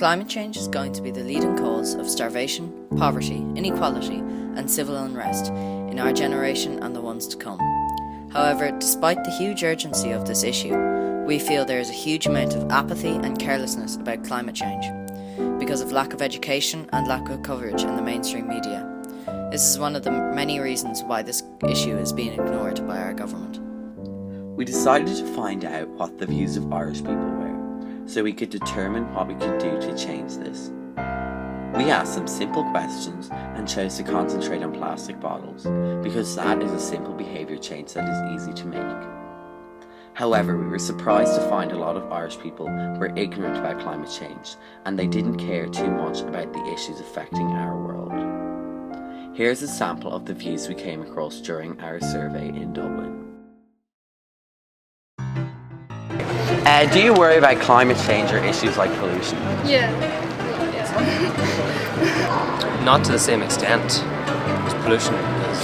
Climate change is going to be the leading cause of starvation, poverty, inequality, and civil unrest in our generation and the ones to come. However, despite the huge urgency of this issue, we feel there is a huge amount of apathy and carelessness about climate change because of lack of education and lack of coverage in the mainstream media. This is one of the many reasons why this issue is being ignored by our government. We decided to find out what the views of Irish people were, so we could determine what we could do to change this. We asked some simple questions and chose to concentrate on plastic bottles, because that is a simple behaviour change that is easy to make. However, we were surprised to find a lot of Irish people were ignorant about climate change, and they didn't care too much about the issues affecting our world. Here's a sample of the views we came across during our survey in Dublin. Do you worry about climate change or issues like pollution? Yeah. Not to the same extent, because pollution is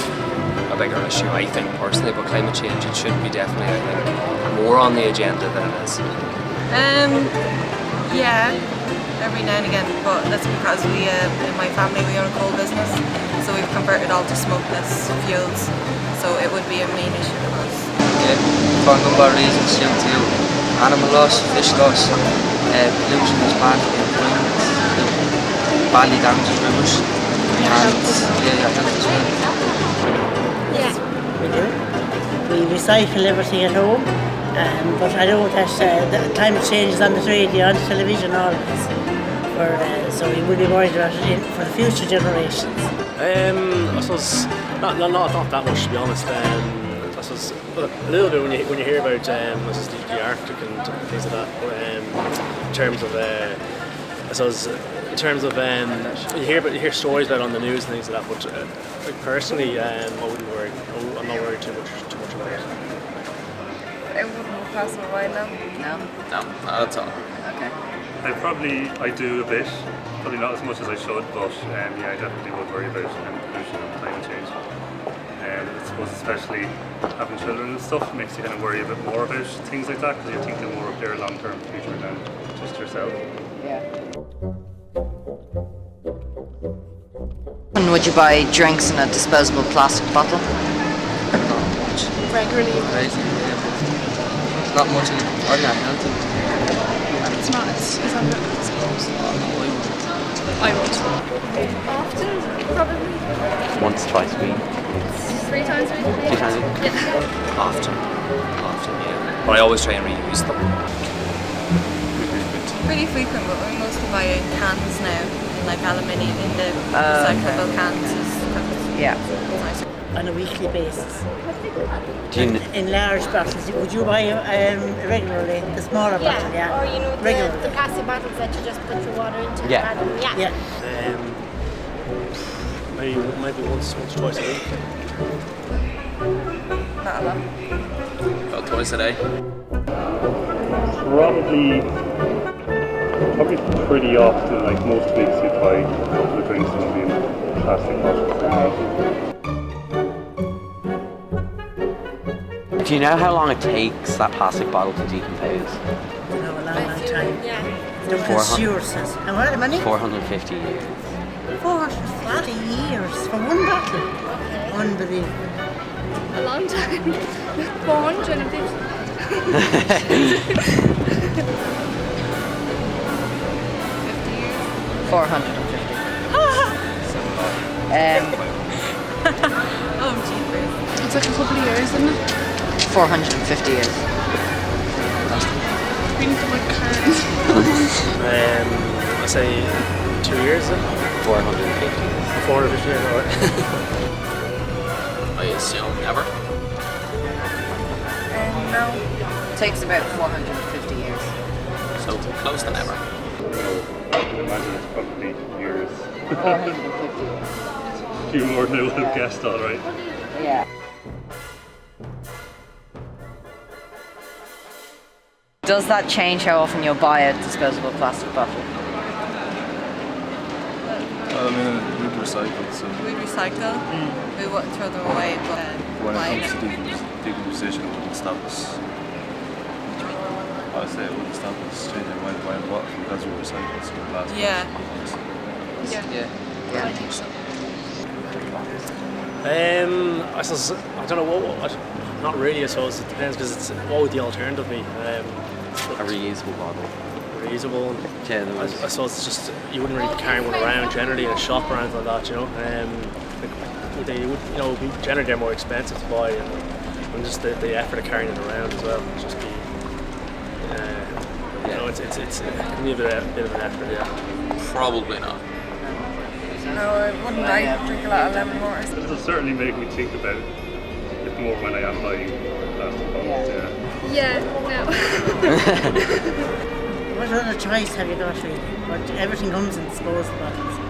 a bigger issue, I think, personally, but climate change, it should be definitely, I think, more on the agenda than it is. Yeah, every now and again, but that's because we, in my family, we own a coal business, so we've converted all to smokeless fuels, so it would be a main issue for us. Yeah, for a number of reasons, CO2, animal loss, fish loss, pollution is bad for the environment, badly damages rivers, and your health as well. Yeah. We do. We recycle everything at home, but I know that the climate change is on the radio, on the television, always. So we will be worried about it for the future generations. I suppose not that much, to be honest. I suppose a little bit when you hear about the Arctic and things like that. In terms of I suppose in terms of you hear stories about it on the news and things like that. But personally, I wouldn't worry. I'm not worried too much about it. It wouldn't pass my mind now. No? No, not at all. Okay. I do a bit, probably not as much as I should, but yeah, I definitely would worry about pollution and climate change. I suppose especially having children and stuff makes you kind of worry a bit more about things like that, because you're thinking more of their long-term future than just yourself. Yeah. And would you buy drinks in a disposable plastic bottle? Not much. Regularly. Crazy, yeah. It's not much in ordinary health. It's not. It's unreal, I suppose. I would. Often, probably. Once, twice a week. 3 times a week. 3 times a week? Yeah. Often, yeah. But I always try and reuse them. Pretty frequent, but we mostly buy in cans now, in like aluminium in the recyclable cans. Yeah. On a weekly basis. Do you In large bottles, would you buy regularly? The smaller bottle, yeah? Or you know regularly. the plastic bottles that you just put your water into. Yeah. rather than- yeah. Maybe once, twice a week. Not a lot. About twice a day. Probably pretty often, like most weeks you buy a couple of drinks and it'll be in plastic bottles. Do you know how long it takes that plastic bottle to decompose? You know, a long time. Yeah. The 400. consumer says. And what money? 450 years. 450 years for one bottle. Okay. Unbelievable. A long time. 450. 450. Oh, jeepers. It's like a couple of years, isn't it? 450 years. We need to buy cars. I say 2 years. 450. 450 years. Alright. I assume never. No. It takes about 450 years. So close to never. I can imagine it's probably years. 450 years. Few more than I would have guessed, alright. Yeah. Does that change how often you'll buy a disposable plastic bottle? I mean, we'd recycle, so We recycle. We wouldn't throw them away, but when buy it comes them. to decomposition, it wouldn't stop us. I'd say it wouldn't stop us changing our mind buying water because we recycle so plastic. Yeah. Yeah. I think so. I suppose, I don't know what not really, I suppose. It depends because it's what would the alternative be? A reusable bottle. Reusable. Yeah, there was. I suppose it's just you wouldn't really be carrying one around generally in a shop or anything like that, you know. They would, you know, be generally they're more expensive to buy, and just the effort of carrying it around as well would just be, you know, it can be a bit of an effort, yeah. Probably not. No, I wouldn't. I drink a lot of lemon water. It'll certainly make me think about it more when I am buying plastic bottles, Yeah, no. What other choice have you got really? But everything comes in disposable bottles.